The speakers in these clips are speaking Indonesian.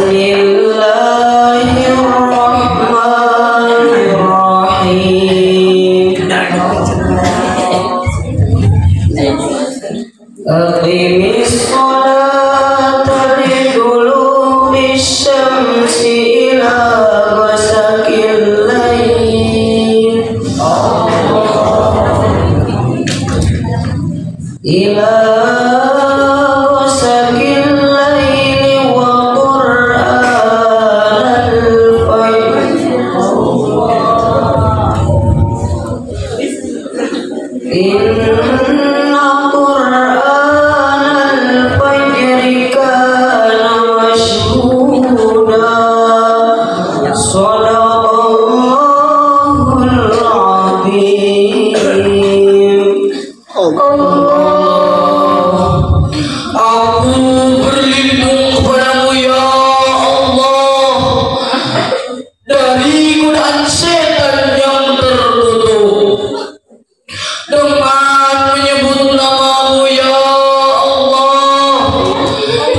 Bismillahirrahmanirrahim. Aqimis sholata liduluki syamsi ila ghasaqil lail ila ghasaqil laili wa qur'anal fajr inna qur'anal fajri kana mashhuda sadaqallahul azim. Aku berlindung kepadamu ya Allah dari godaan setan yang terkutuk dengan menyebut namamu ya Allah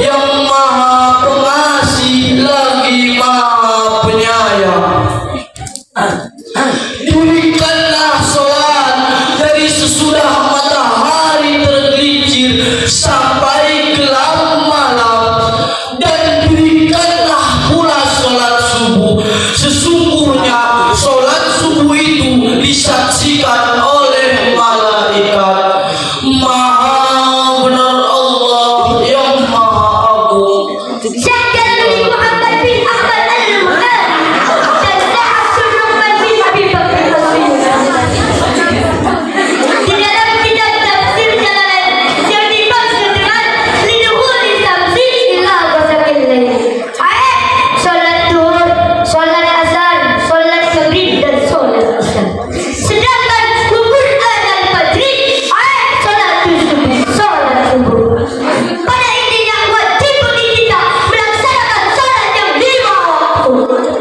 yang maha pengasih lagi maha penyayang. Dirikanlah sholat dari sesudah matahari tergelincir sampai gelap malam, dan dirikanlah pula sholat subuh. Sesungguhnya sholat subuh itu disaksikan oleh malaikat. Maha benar Allah yang maha agung.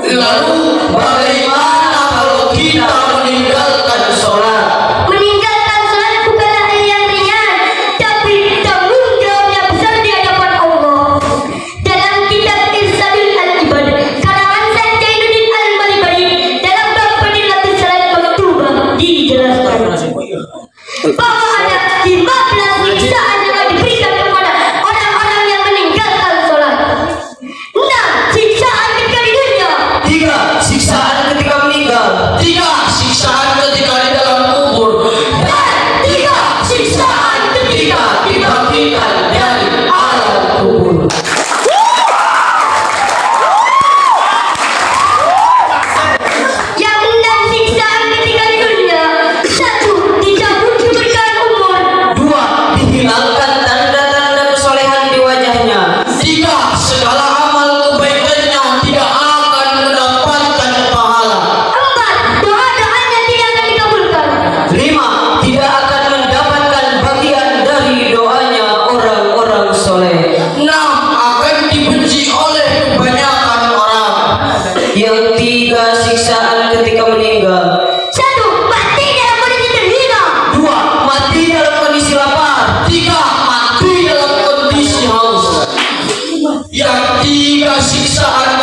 Lalu bagaimana kalau kita meninggalkan sholat? Meninggalkan sholat bukanlah hal yang ringan, tapi tanggung jawab yang besar di hadapan Allah. Dalam kitab Irsyadul Al-Ibad karangan Syekh Jainuddin Al-Malibari dalam bab fadilatul salat maktubah dijelaskan bahwa ada 15 siksaan yang diberikan kepada orang-orang yang meninggalkan sholat. 6 siksaan ketika di dunia, 3 siksaan ketika meninggal, 3 siksaan ketika di dalam kubur, dan 3 siksaan ketika dibangkitkan dari alam kubur. yang 6 siksaan ketika di dunia: 1. Dicabut keberkahan umur, 2. Dihilangkan tanda-tanda kesolehan di wajahnya, 3. Segala amal kebaikannya tidak akan mendapatkan pahala, 4. Doa-doanya tidak akan dikabulkan, 5. Tidak akan mendapatkan bagian dari doanya orang-orang soleh, 6. Akan dibenci oleh kebanyakan orang. Yang 3 siksaan ketika meninggal: 1. Mati dalam kondisi terhina, 2. Mati dalam kondisi lapar, 3. Mati dalam kondisi haus. Yang 3 siksaan